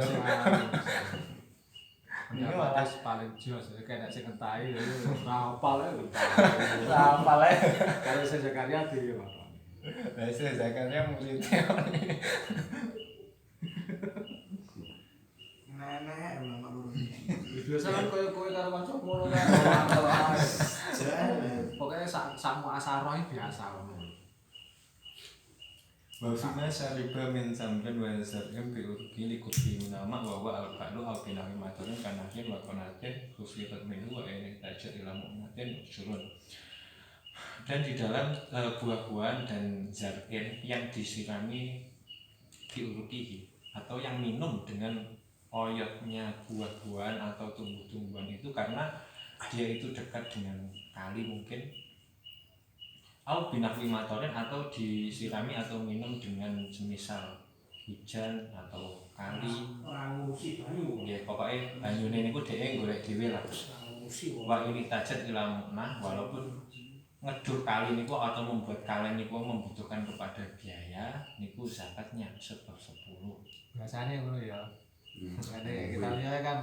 [SPEAKER 6] Ini malah paling jos, kayak sing entai ora hafal lho.
[SPEAKER 3] Lah hafal ae.
[SPEAKER 6] Kalau saya Zakaria di
[SPEAKER 3] Lah saya Zakaria muridnya.
[SPEAKER 4] Nenek emang lurus.
[SPEAKER 6] biasa kan kowe karo kanca ngono kan. Pokoknya sak muasarah biasa ngono.
[SPEAKER 3] Maksudnya syariba min sampen wa zar'im bi urgi li kutbi nama wa wa al-fa'lu al binawi matorin kanahin wa konatin khufirat minhu wa ini tajat ila mu'natin syurun. Dan di dalam buah-buahan dan zar'in yang disirami diurukihi atau yang minum dengan oyotnya buah-buahan atau tumbuh-tumbuhan itu karena dia itu dekat dengan kali mungkin au binahwi matorin atau disirami atau minum dengan semisal hujan atau kali
[SPEAKER 1] orang ngurusi banyu
[SPEAKER 3] ya pokoknya banyune niku dhewe golek dhewe lah wa ini tajat ila nah walaupun ngedur kali niku atau membuat kalian niku membutuhkan kepada biaya niku zakatnya 1/10
[SPEAKER 6] Biasanya ngono ya. Jadi kita lihat kan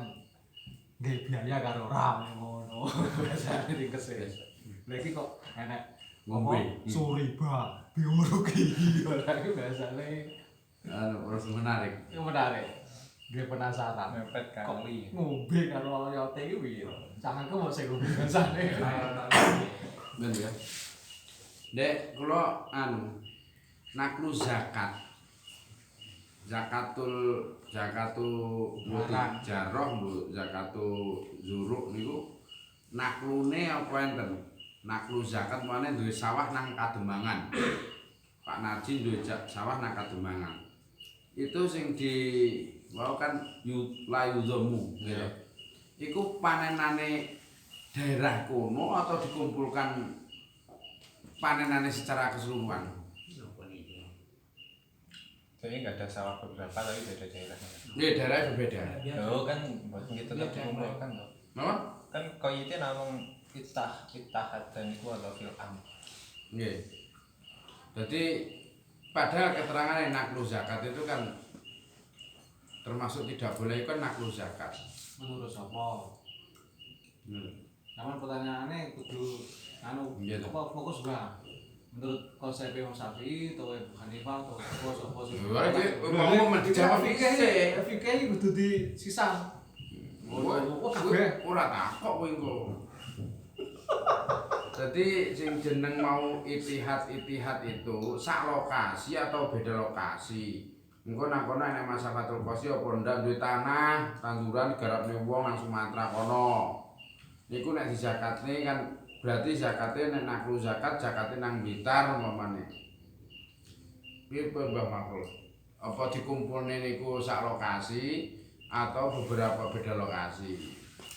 [SPEAKER 6] nggih biaya karo ora ngono. Biasane dikese. Lagi kok enek
[SPEAKER 2] Ngombe.
[SPEAKER 6] Suriba, biologi. Lagi biasane
[SPEAKER 2] Terus menarik.
[SPEAKER 6] itu menarik. Gue penasaran.
[SPEAKER 3] mepet
[SPEAKER 6] Kok
[SPEAKER 3] kali
[SPEAKER 6] ngombe karo oyote iki piye? Jangan kok mau sing ngombe biasane.
[SPEAKER 2] Ben ya. Dek, kula naklu zakat. Zakatul
[SPEAKER 6] Barang.
[SPEAKER 2] jaroh Bu, zakatul zuruk niku naklune apa enten? Naklu zakat mana duwe sawah nang Kademangan. Pak Narji duwe sawah nang Kademangan. Itu sing di wau kan layuzamu gitu. Iku panenane daerah kono atau dikumpulkan panenane secara keseluruhan.
[SPEAKER 3] jadi nggak ada sawah beberapa tapi beda daerah
[SPEAKER 2] Iya, daerahnya berbeda.
[SPEAKER 3] oh kan buat kita tetap dikumpulkan loh
[SPEAKER 2] Napa?
[SPEAKER 3] kan koyite namung itah dan iku atau fil am
[SPEAKER 2] Nggih. Jadi padahal keterangan yang naklu zakat itu kan termasuk tidak boleh kan naklu zakat.
[SPEAKER 6] Menurut sapa? Namun pertanyaannya kudu
[SPEAKER 2] Iya,
[SPEAKER 6] apa fokus Bang? Menurut konsep Imam Syafi'i atau Abu Hanifah atau sapa sih?
[SPEAKER 2] Mau menjawab
[SPEAKER 6] fikih iki kudu disisam.
[SPEAKER 2] kabeh ora takok kowe engko. Jadi sing jeneng mau itihad itu sak lokasi atau beda lokasi. Engko nang kono enek masafatul qosi apa ndak duwe tanah, tanduran garapne wong nang Sumatera kono. Niku nek dizakatne kan berarti zakate nek naklu zakat zakate nang Blitar umpamane. Piye Mbah Makul? Apa dikumpulne niku sak lokasi atau beberapa beda lokasi?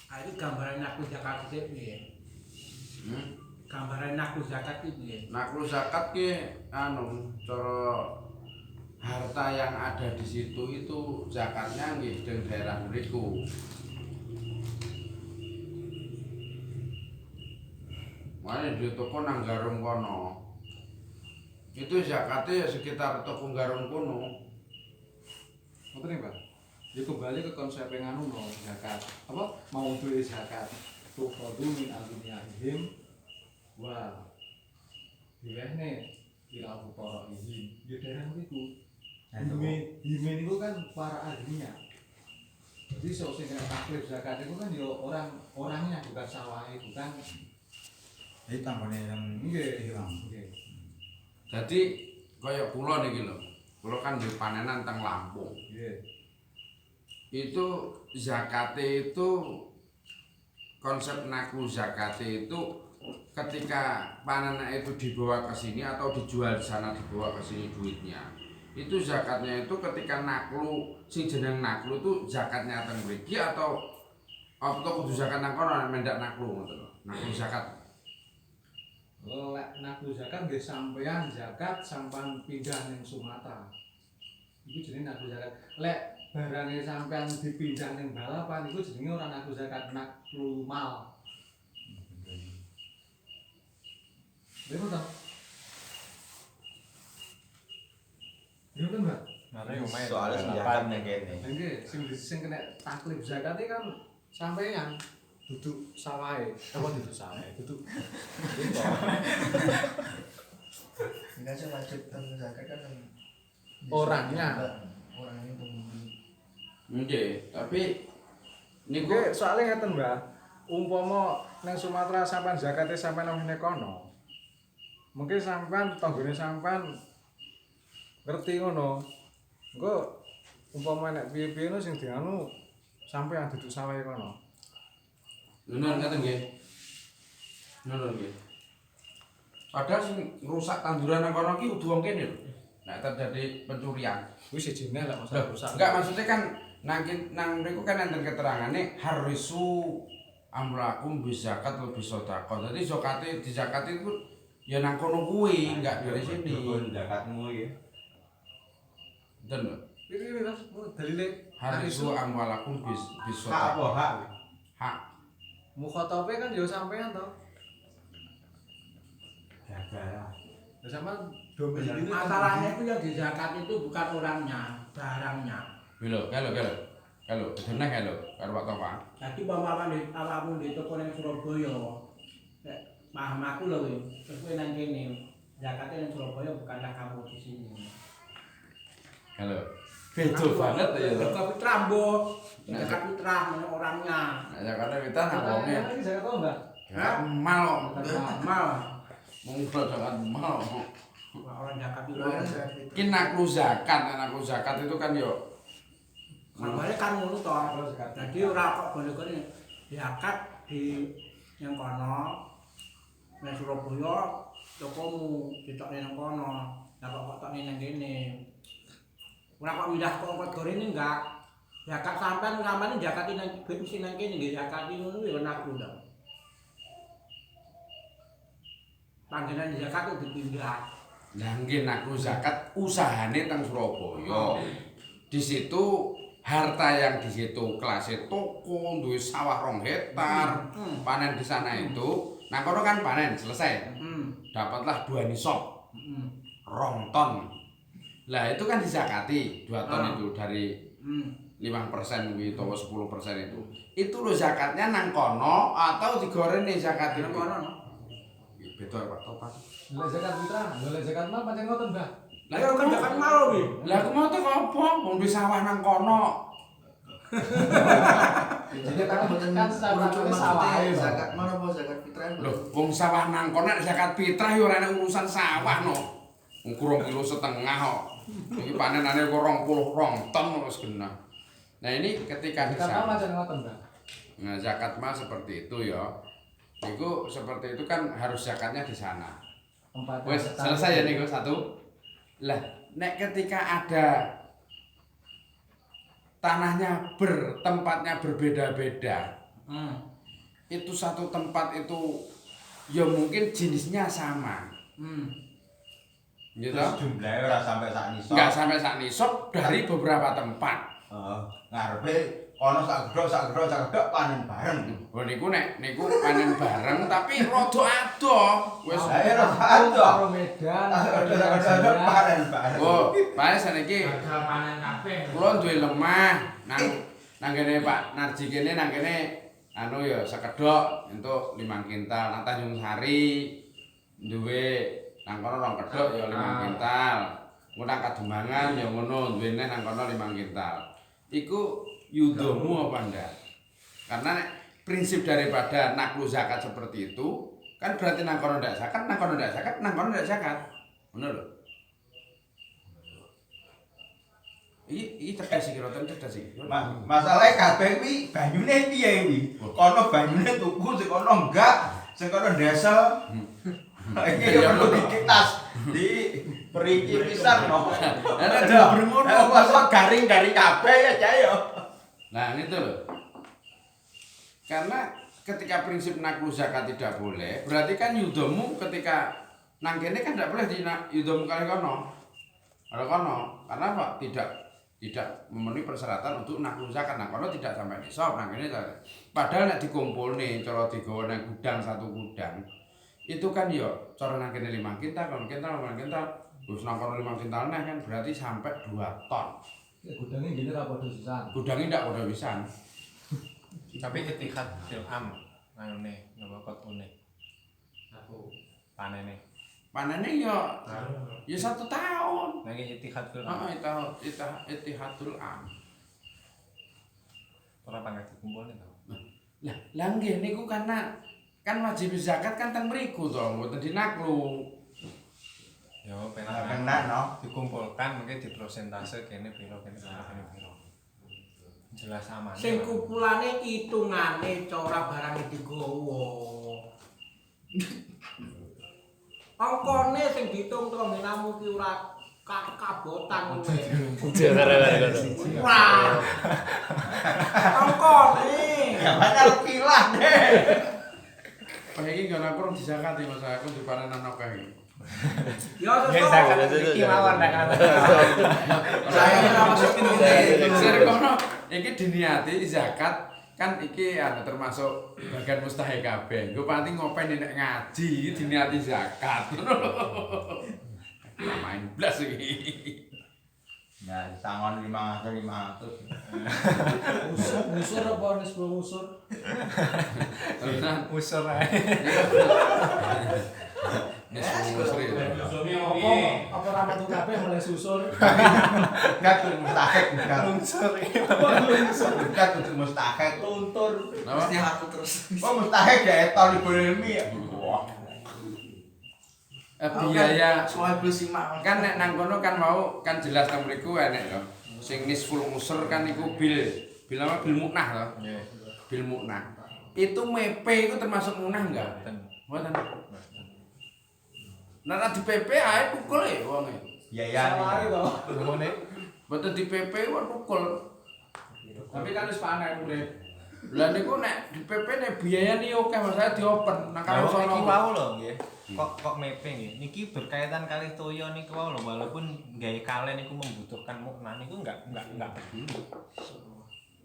[SPEAKER 1] Ah ini gambaran naklu zakat itu piye? Gambaran naklu zakat itu piye?
[SPEAKER 2] Naklu zakat ki cara harta yang ada di situ itu zakatnya nggih di daerah mriku. Mane di toko nang Garung kono. Itu zakatnya sekitar toko Garung kono.
[SPEAKER 6] Apa nih Bang? Ya kembali ke konsep yang zakat. Apa? Mau duwe zakat. Tuqadu min aghniyahim wa bilahne ila fuqaraihim. Ya daerah itu. Himen itu kan para agniya. Jadi sing kena taklif zakat itu kan ya orangnya bukan sawahnya, bukan
[SPEAKER 7] Iki tanggane yang
[SPEAKER 6] nggih.
[SPEAKER 7] hilang.
[SPEAKER 6] Nggih.
[SPEAKER 2] Jadi kaya kula niki lho. Kula kan di panenan teng Lampung.
[SPEAKER 6] Nggih.
[SPEAKER 2] Itu zakate itu konsep naklu zakate itu ketika panen itu dibawa ke sini atau dijual di sana dibawa ke sini duitnya. Itu zakatnya itu ketika naklu sing jeneng naklu itu zakatnya teng mriki atau Apa to kudu zakat nang kono mendak naklu ngoten lho. Naklu zakat.
[SPEAKER 6] Lek naklu zakat nggih sampean zakat sampean pindah ning Sumatera. Iku jenenge naklu zakat. Lek barange sampean dipindah ning balapan iku jenenge ora naklu zakat, naklu mal. Lha to? Yo kan, Mbak.
[SPEAKER 3] Soalnya senjata ning kene.
[SPEAKER 6] Nggih, sing kena taklif zakat iki kan sampeyan duduk sawahe. Apa duduk sawahe? Duduk.
[SPEAKER 4] Enggak sih wajib tanggung zakat kan
[SPEAKER 6] Orangnya.
[SPEAKER 4] Orangnya pembeli.
[SPEAKER 2] Nggih, tapi niku
[SPEAKER 6] Nggih, soalnya ngeten, Mbak. Umpama nang Sumatera sampean zakate sampean nang ngene kono. Mungkin sampean tanggane sampean ngerti ngono. Engko umpama nek piye-piye no sing dianu sampean duduk sawahe kono.
[SPEAKER 2] ngono ngaten nggih. Ngono nggih. Padahal sing rusak tanduran nang kono ki kudu wong kene lho. Nek terjadi pencurian.
[SPEAKER 6] Kuwi sejine lek masalah rusak.
[SPEAKER 2] Enggak maksudnya kan nang mriku kan enten keterangane harisu amlakum bizakat wa bisadaqah. Jadi zakate di zakat itu ya nang kono kuwi, enggak dari sini.
[SPEAKER 3] Zakatmu iki.
[SPEAKER 2] Enten lho.
[SPEAKER 6] Iki Mas, dalile
[SPEAKER 2] Harisu amwalakum
[SPEAKER 3] Hak
[SPEAKER 2] bisadaqah.
[SPEAKER 3] apa hak?
[SPEAKER 2] Hak.
[SPEAKER 6] mukhatabe kan ya sampean to.
[SPEAKER 3] Jaga.
[SPEAKER 6] Ya sampean domisili
[SPEAKER 1] Masalahnya itu yang di zakat itu bukan orangnya, barangnya.
[SPEAKER 2] Kalau bener kalau karo Pak Topan.
[SPEAKER 1] Jadi awakmu di toko nang Surabaya. Nek paham aku lho kowe. Terus kowe nang kene. Zakatnya nang Surabaya bukanlah kamu di sini.
[SPEAKER 2] Kalau beda banget ya.
[SPEAKER 1] Zakat fitrah mbok. Zakat fitrah nang orangnya.
[SPEAKER 2] Nah, zakatnya kita nang wonge.
[SPEAKER 6] Iki zakat to, Mbak?
[SPEAKER 2] Zakat mal.
[SPEAKER 1] Mal.
[SPEAKER 2] Mung zakat mal.
[SPEAKER 1] Orang zakat itu.
[SPEAKER 2] Ki naklu zakat itu kan yo
[SPEAKER 1] Makanya kan ngono to. Jadi ora kok gone-gone zakat di yang kono. Nang Surabaya tokomu ditokne nang kono. Lah kok tokne nang kene. Ora kok pindah kok gorene enggak. Zakat sampean ngamane zakat nang bensin nang kene nggih zakat ngono ya naklu to. Panggenan zakat itu dipindah.
[SPEAKER 2] Lah nggih naklu zakat usahane teng Surabaya. Di situ harta yang di situ kelasnya toko, duwe sawah 2 hektar, panen di sana itu. Nah, kono kan panen selesai. Dapatlah 2 nisab. 2 ton. Lah itu kan dizakati 2 ton itu dari 5% kuwi utawa 10% itu. Itu lho zakatnya nang kono atau digorene zakat itu.
[SPEAKER 1] Nang kono.
[SPEAKER 2] Beda Pak Topan.
[SPEAKER 6] Lek zakat fitrah, lek zakat mal pancen ngoten, Mbak.
[SPEAKER 2] Lah
[SPEAKER 1] Ayo kan zakat mal kuwi.
[SPEAKER 2] Lah aku mau tuh apa? Wong di sawah nang kono.
[SPEAKER 4] Jadi kan mboten
[SPEAKER 6] Kan
[SPEAKER 4] cuma
[SPEAKER 6] sawahe, Pak.
[SPEAKER 4] zakat mana apa zakat fitrah.
[SPEAKER 2] Loh, wong sawah nang kono nek zakat fitrah ya ora ana urusan sawah no. Wong 2,5 kilo kok. Iki panenane kok 22 ton wis genah. Nah, ini ketika di
[SPEAKER 6] Zakat mal
[SPEAKER 2] sana.
[SPEAKER 6] pancen ngoten, Mbak.
[SPEAKER 2] Nah, zakat mah seperti itu ya. Itu seperti itu kan harus zakatnya di sana.
[SPEAKER 6] Tempat
[SPEAKER 2] Wes selesai ya niku satu. Lah, nek ketika ada tanahnya tempatnya berbeda-beda. Itu satu tempat itu ya mungkin jenisnya sama. Gitu.
[SPEAKER 3] Terus jumlahnya ora sampai sak nisab.
[SPEAKER 2] Enggak sampai sak nisab dari beberapa tempat.
[SPEAKER 3] Heeh. Ngarepe kono sak gedhok panen bareng.
[SPEAKER 2] Oh niku panen bareng tapi rada adoh. Wis
[SPEAKER 3] Lah ora ada.
[SPEAKER 6] Karo Medan,
[SPEAKER 3] Gedhok panen bareng.
[SPEAKER 2] oh, pae saniki
[SPEAKER 8] Gagal panen kabeh.
[SPEAKER 2] kula duwe lemah nang kene Pak Narji kene nang kene anu ya sekedhok entuk 5 kintal. Nang Tanjung Sari duwe nang kono 2 kedhok ya 5 kintal. Engko nang Kadembangan ya ngono duwene nang kono 5 kintal. Iku yudomu apa enggak? Karena prinsip daripada naklu zakat seperti itu kan berarti nang kono ndak zakat, nang kono ndak zakat, nang kono ndak zakat. Bener lho. Iki cerdas iki roten cerdas iki.
[SPEAKER 3] Masalahe kabeh kuwi banyune piye kuwi? Kono banyune tuku, sing kono enggak, sing kono ndesel. Iki yo perlu dikitas di periki pisan no.
[SPEAKER 2] Ana dhewe ngono.
[SPEAKER 3] Masa garing-garing kabeh ya cah yo.
[SPEAKER 2] Nah, itu loh. Karena ketika prinsip naklu zakat tidak boleh, berarti kan yudomu ketika nang kene kan tidak boleh di yudomu kali kono. Kalau kono, karena apa? Tidak memenuhi persyaratan untuk naklu zakat. Nah, kono tidak sampai nisab nang kene. Padahal nek dikumpulne cara digawa nang gudang satu gudang. Itu kan ya cara nang kene 5 kintal, kalau kintal, terus nang kono 5 kintal nah kan berarti sampai 2 ton.
[SPEAKER 6] Gudangnya gini ra padha sisan.
[SPEAKER 2] Gudangnya ndak padha pisan.
[SPEAKER 3] Tapi itihad fil am ngene napa kotune. Aku panene.
[SPEAKER 2] Panene ya 1 tahun.
[SPEAKER 3] Nah iki itihad fil am.
[SPEAKER 2] Itihadul am.
[SPEAKER 3] Ora pangkat dikumpulne to.
[SPEAKER 2] Lah nggih niku karena kan wajib zakat kan teng mriku to, mboten dinaklu.
[SPEAKER 3] Ya
[SPEAKER 7] Kena
[SPEAKER 3] penak
[SPEAKER 7] no.
[SPEAKER 3] dikumpulkan mungkin diprosentase kene piro kene piro. Jelas aman.
[SPEAKER 1] Sing kumpulane hitungane cara barang digowo. Angkone sing diitung to menamu ki ora kabotan kowe. Wah. Angkone.
[SPEAKER 7] Ya bakal pilah deh.
[SPEAKER 2] Pak iki nggon aku disakati Mas aku dipanenan akeh.
[SPEAKER 1] Ya
[SPEAKER 3] Ya
[SPEAKER 1] sesuk.
[SPEAKER 3] zakat iki mawon nek ana.
[SPEAKER 4] Saya ora masukin ngene.
[SPEAKER 2] Sing kono iki diniati zakat kan iki termasuk bagian mustahil kabeh. Engko panti ngopeni nek ngaji iki diniati zakat. Main blas iki.
[SPEAKER 7] Ya sangon 500.
[SPEAKER 6] Usur apa nis usur?
[SPEAKER 2] Tenan
[SPEAKER 3] Usur ae.
[SPEAKER 2] nek musri.
[SPEAKER 6] Apa ra metu kabeh mulai susur?
[SPEAKER 7] Enggak tuh mustahik enggak.
[SPEAKER 3] Usur iki.
[SPEAKER 7] Enggak tuh mustahik.
[SPEAKER 6] Luntur.
[SPEAKER 2] Napa?
[SPEAKER 4] Mesti aku terus.
[SPEAKER 7] Oh mustahik ya etol libur ilmi ya. Wah.
[SPEAKER 2] Biaya
[SPEAKER 4] Soal beli simak.
[SPEAKER 2] kan nek nang kono kan mau kan jelas nang mriku enek to. Sing nisful usur kan iku bil apa bil muknah to.
[SPEAKER 3] Nggih.
[SPEAKER 2] Bil muknah. Itu mepe itu termasuk munah enggak? Mboten. Nah di PP ae pukul e wonge.
[SPEAKER 7] Biaya
[SPEAKER 6] Salah to.
[SPEAKER 3] Ngene.
[SPEAKER 2] Mboten di PP wae pukul.
[SPEAKER 6] Tapi kan wis panen urip.
[SPEAKER 2] Lah niku nek di PP nek biayane oke masalah diopen. Nang
[SPEAKER 3] Kalau
[SPEAKER 2] karo
[SPEAKER 3] iki
[SPEAKER 2] sono.
[SPEAKER 3] wau lho nggih. Kok mepe nggih. Niki berkaitan kali toyo niku wau lho walaupun gawe kalen niku membutuhkan mukna niku enggak peduli.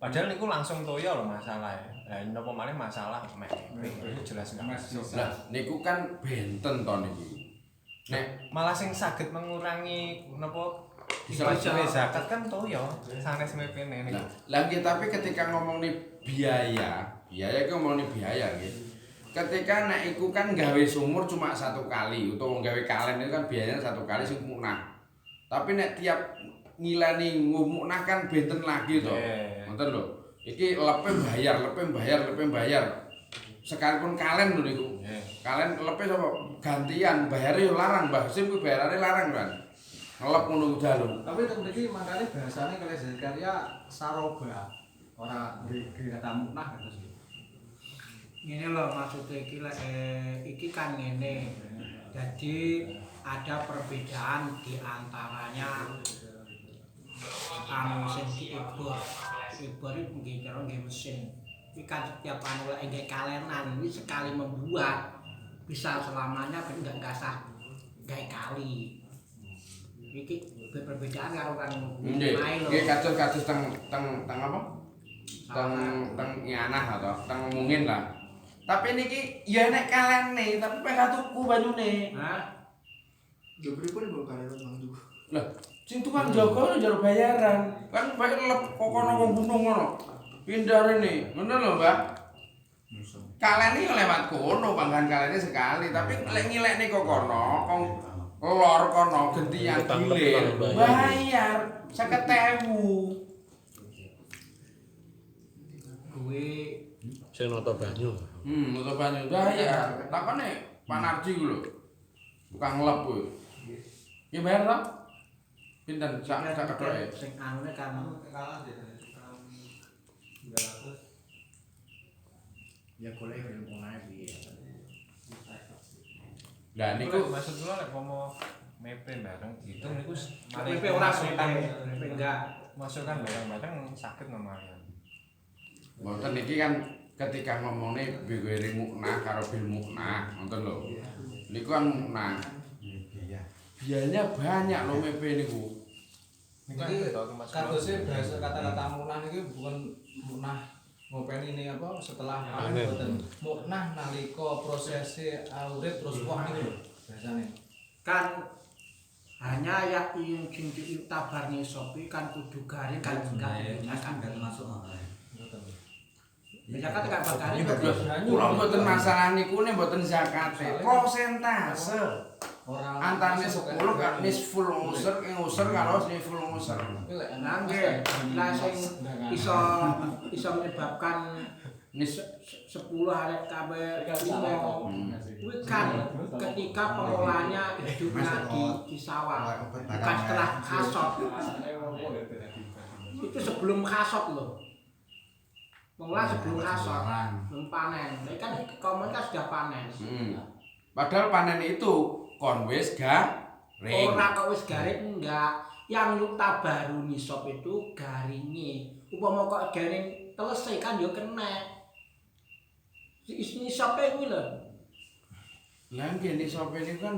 [SPEAKER 3] Padahal niku langsung toyo lho masalahnya. Lah napa malih masalah mepe itu jelas enggak masuk.
[SPEAKER 2] Lah niku kan benten to niki. Nek
[SPEAKER 3] Malah sing saged mengurangi napa
[SPEAKER 2] Bisa
[SPEAKER 3] zakat kan toyo sanes mepene niku.
[SPEAKER 2] lagi tapi ketika ngomong nih biaya itu ngomong nih biaya gitu. Ketika nek iku kan gawe sumur cuma 1 kali utawa gawe kalen itu kan biayanya 1 kali sing munah. Tapi nek tiap ngilani ngumuknah kan benten lagi to. Ngoten lho. Iki lepe bayar. Sekalipun kalen lho niku. Kalen lepe sapa? Gantian bayare yo larang, Mbah Sim ku bayarane larang kan. Ngelep ngono dalu.
[SPEAKER 6] Tapi untuk mriki makane bahasane kalih Zakaria saroba. Ora nggih kata munah terus.
[SPEAKER 1] Ngene lho maksudnya iki kan ngene. Jadi ada perbedaan di antaranya sing diibor. Ibor itu nggih cara nggih mesin. Iki kan setiap anu lek nggih kalenan ini sekali membuat bisa selamanya ben enggak gasah gawe kali. Iki perbedaan karo kan
[SPEAKER 2] Nggih.
[SPEAKER 1] lho.
[SPEAKER 2] Nggih kados teng apa? Teng nyanah atau teng mungin lah. Tapi niki ya nek kalene, tapi pengen tuku banyune.
[SPEAKER 1] Hah?
[SPEAKER 4] Yo pripun kok kalian Bang tuh.
[SPEAKER 2] Lah, sing tukang jaga njaluk bayaran. Kan bayar lep kok kono wong gunung ngono. Pindah rene. Ngono lho, Mbak. Kalene yo lewat kono, panggan kalene sekali, tapi lek ngilekne kok kono, kong lor kono gentian gilir. Bayar 50.000.
[SPEAKER 1] Gue
[SPEAKER 5] Sing nata banyu.
[SPEAKER 2] Motor banyu bayar. Takone Panarji ku lho. Tukang ngelep kuwi. Ya bayar ta? Pinten sak kethoke?
[SPEAKER 1] sing anune kan
[SPEAKER 9] Ya golek ilmu ae piye.
[SPEAKER 2] Lah niku
[SPEAKER 3] maksud kula nek pomo mepe bareng diitung niku
[SPEAKER 1] PP ora PP enggak.
[SPEAKER 3] masukkan barang-barang sakit nomornya.
[SPEAKER 2] mboten niki kan ketika ngomongnya bigwiri muknah karo bil muknah nonton lho niku kan muknah biayanya banyak lho MP niku
[SPEAKER 6] Niki kadosnya bahasa kata-kata munah niki bukan munah ngopeni ini apa setelah boten munah nalika prosesnya urip terus wah niku lho bahasane.
[SPEAKER 1] Kan hanya ya yang sing diutabar nisopi kan kudu garing kan enggak kan
[SPEAKER 9] termasuk
[SPEAKER 1] zakat gak bakal
[SPEAKER 2] kula mboten masalah niku nek mboten zakate prosentase antane 10 kan nisful usur usur karo nisful usur
[SPEAKER 1] nangge lah sing iso menyebabkan 10 arek kabeh kuwi kan ketika pengolahannya hidupnya di sawah bukan setelah kasot itu sebelum kasot loh mengolah sebelum kasot belum panen ini kan komunitas sudah panen
[SPEAKER 2] padahal panen itu kon wis garing
[SPEAKER 1] ora kok wis garing enggak yang nyukta baru nisop itu garinge upama kok garing telese kan yo kena nisope kuwi lho
[SPEAKER 2] lah nggih nisope niku kan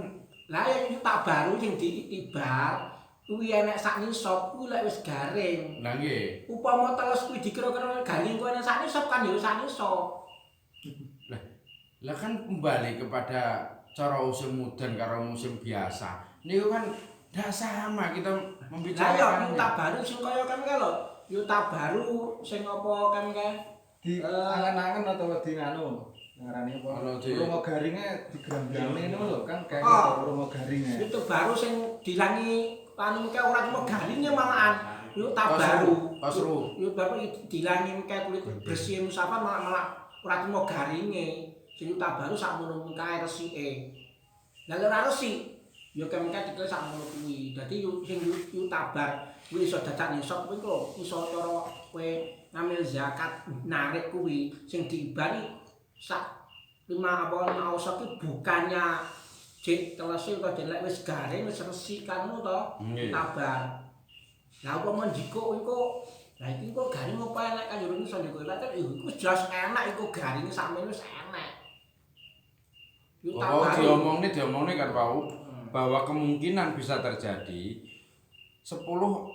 [SPEAKER 1] lah yang nyukta baru sing diitibar kuwi enek sak nisop kuwi lek wis garing
[SPEAKER 2] lah nggih
[SPEAKER 1] upama teles kuwi dikira-kira garing kuwi enek sak nisop kan yo sak nisop
[SPEAKER 2] lah kan kembali kepada cara musim mudan karo musim biasa niku kan ndak sama kita membicarakan
[SPEAKER 1] yuta baru sing kaya kan lho yuta baru sing apa kan
[SPEAKER 6] Di angen-angen atau di nganu ngarani apa rumah garingnya digeram-gerami ngono lho kan kayak rumah garingnya
[SPEAKER 1] itu baru sing dilangi anu kae ora cuma garingnya malahan yuta baru
[SPEAKER 2] pasru
[SPEAKER 1] yuta baru dilangi kae kulit bersih musafah malah ora cuma garinge sing yuta baru sak mono kae resike lha ora resik yo kemengke dikira sak mono kuwi dadi sing yutabar kuwi iso dadak nisab kuwi kok iso cara kowe ngambil zakat narik kuwi sing diibari sak 5 apa ausok iki bukannya cek telese kok jelek wis garing wis resik kan ngono to tabar lah apa men jiko iku lah iki kok garing apa enak kan yo iso jiko lah kan iku jelas enak iku garing sakmene wis enak
[SPEAKER 2] oh diomongne kan Pak bahwa kemungkinan bisa terjadi 10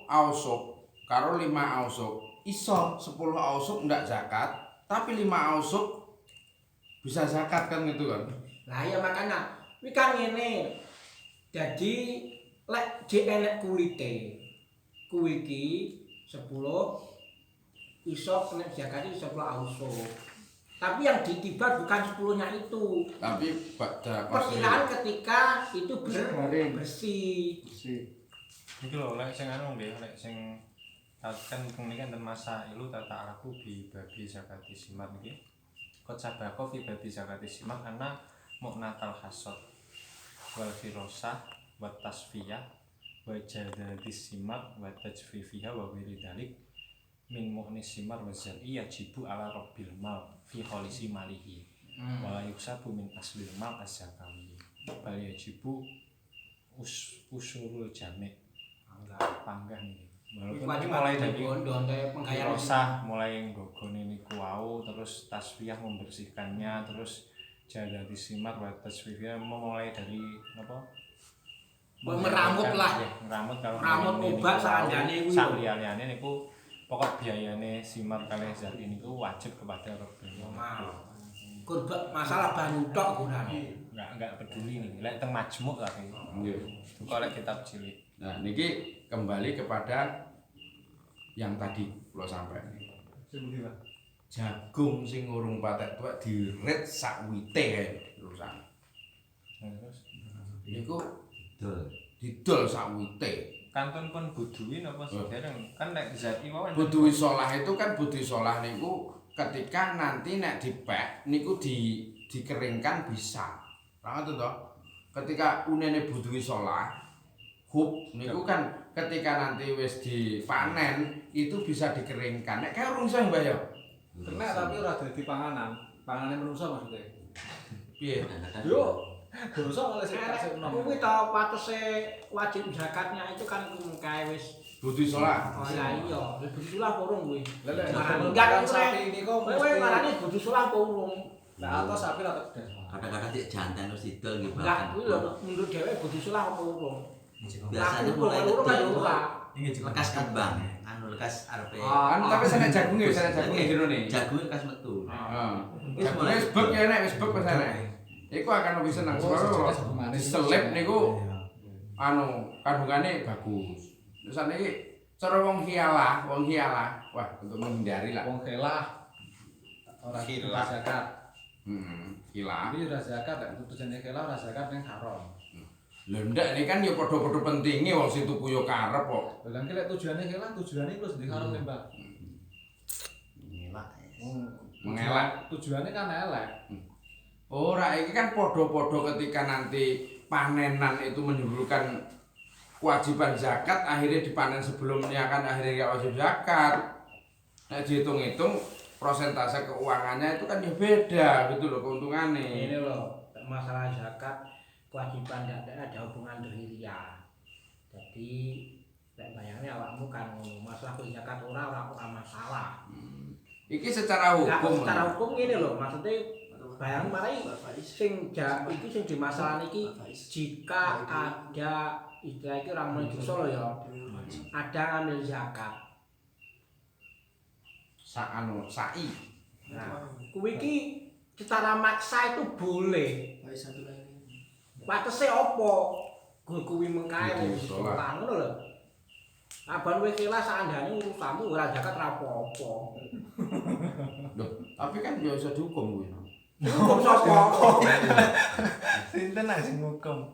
[SPEAKER 2] ausuk karo 5 ausuk iso 10 ausuk ndak zakat tapi 5 ausuk bisa zakat kan gitu kan
[SPEAKER 1] lah ya makanya kuwi kan ngene jadi lek jek enek kulite kuwi iki 10 iso nek zakat 10 ausuk tapi yang ditibar bukan 10-nya itu
[SPEAKER 2] tapi pada
[SPEAKER 1] perkiraan ketika itu bersih
[SPEAKER 3] iki lho lek sing anu nggih lek sing kan ini kan masa ilu tata araku bi babi zakati simat nggih kot sabako fi babi zakati simat ana mu'natal hasad wal firasah wa tasfiyah wa jadati simat wa tajfifiha wa wiridalik min mu'nis simar wa zar'i yajibu ala rabbil mal fi kholisi malihi wa la yuksabu min aslil mal az-zakawi bal yajibu usulul jami' panggah nih walaupun mulai dari rosah mulai nggogon ini kuau terus tasfiyah membersihkannya terus jadati simar wa tasfiyah mulai dari apa
[SPEAKER 1] meramut lah
[SPEAKER 3] meramut kalau
[SPEAKER 1] meramut obat sakjane kuwi
[SPEAKER 3] sak liyane niku pokok biayane simar kalih zat ini ku wajib kepada Rabbil
[SPEAKER 1] kurban masalah banyu tok gunane
[SPEAKER 3] enggak peduli nih lek teng majmuk tapi
[SPEAKER 2] nggih
[SPEAKER 3] kok lek kitab cilik
[SPEAKER 2] nah niki kembali kepada yang tadi kula sampaikan jagung sing urung patek tuwek dirit sak wite kae urusan
[SPEAKER 3] terus
[SPEAKER 2] niku didol sak wite
[SPEAKER 3] kantun pun buduwi napa sedereng kan nek zat iwawan
[SPEAKER 2] buduwi sholah itu kan buduwi sholah niku ketika nanti nek dipek niku dikeringkan bisa ngoten to ketika unene buduwi sholah hub niku kan ketika nanti wis dipanen itu bisa dikeringkan nek kaya urung iso mbah ya
[SPEAKER 6] kena tapi ora dadi panganan panganane menungso maksudnya
[SPEAKER 2] piye
[SPEAKER 6] yo Dosa malah sing kasih enom.
[SPEAKER 1] Kuwi to watese wajib zakatnya itu kan mengkae wis.
[SPEAKER 2] Budi sholat.
[SPEAKER 1] Oh lah iya, budi sulah urung kuwi.
[SPEAKER 6] Lele
[SPEAKER 1] Enggak
[SPEAKER 6] sapi ini kok
[SPEAKER 1] kowe ngarani budi sulah apa urung?
[SPEAKER 6] Nah, atau sapi atau pedas.
[SPEAKER 10] Kadang-kadang cek jantan terus idol nggih
[SPEAKER 1] Enggak,
[SPEAKER 10] bahkan.
[SPEAKER 1] kuwi lho menurut dhewe budi sulah apa urung?
[SPEAKER 10] Biasanya
[SPEAKER 1] Aku
[SPEAKER 10] mulai
[SPEAKER 1] urung kan
[SPEAKER 10] ngedol
[SPEAKER 1] ora.
[SPEAKER 10] lekas kembang, anu lekas arepe.
[SPEAKER 2] Anu tapi sana jagung ya, sana jagung ya jero nih.
[SPEAKER 10] Jagung lekas metu.
[SPEAKER 2] Heeh. Jagungnya wis bek ya nek wis bek wis enek. Iku akan lebih seneng sebab selip niku anu kandungane bagus. Terus niki cara wong hialah, wah untuk menghindari lah.
[SPEAKER 6] Wong helah ora
[SPEAKER 3] Khilah.
[SPEAKER 6] zakat.
[SPEAKER 2] Hilah.
[SPEAKER 6] Ini ora zakat, tujuane helah ora zakat ning haram.
[SPEAKER 2] Lha ndak ini kan ya padha-padha pentinge wong sing tuku ya karep kok.
[SPEAKER 6] Lah nek lek tujuane helah, tujuane iku wis haram nih, Mbak.
[SPEAKER 10] Ngelak.
[SPEAKER 2] Mengelak.
[SPEAKER 6] Tujuane kan elek.
[SPEAKER 2] Ora iki kan padha-padha ketika nanti panenan itu menimbulkan kewajiban zakat akhirnya dipanen sebelumnya kan akhirnya gak wajib zakat. Nah dihitung-hitung persentase keuangannya itu kan ya beda gitu loh keuntungannya.
[SPEAKER 1] Ini loh, masalah zakat kewajiban tidak ada hubungan dohiria. Jadi bayangnya awakmu kan masalah zakat ora masalah.
[SPEAKER 2] Iki secara hukum.
[SPEAKER 1] Secara hukum ini loh, maksudnya bayang marai sing iki sing dimasalah iki jika ada istilah iki orang menuju Solo ya. Ada ngambil zakat.
[SPEAKER 2] Sai.
[SPEAKER 1] Nah, kuwi iki secara maksa itu boleh. Watese apa? Kuwi mengkae wis ngono lho. Aban kowe kelas andane urusanmu ora zakat ora apa-apa.
[SPEAKER 2] Loh, tapi kan ya iso dihukum kuwi.
[SPEAKER 1] Hukum sapa?
[SPEAKER 4] Sinten sing hukum?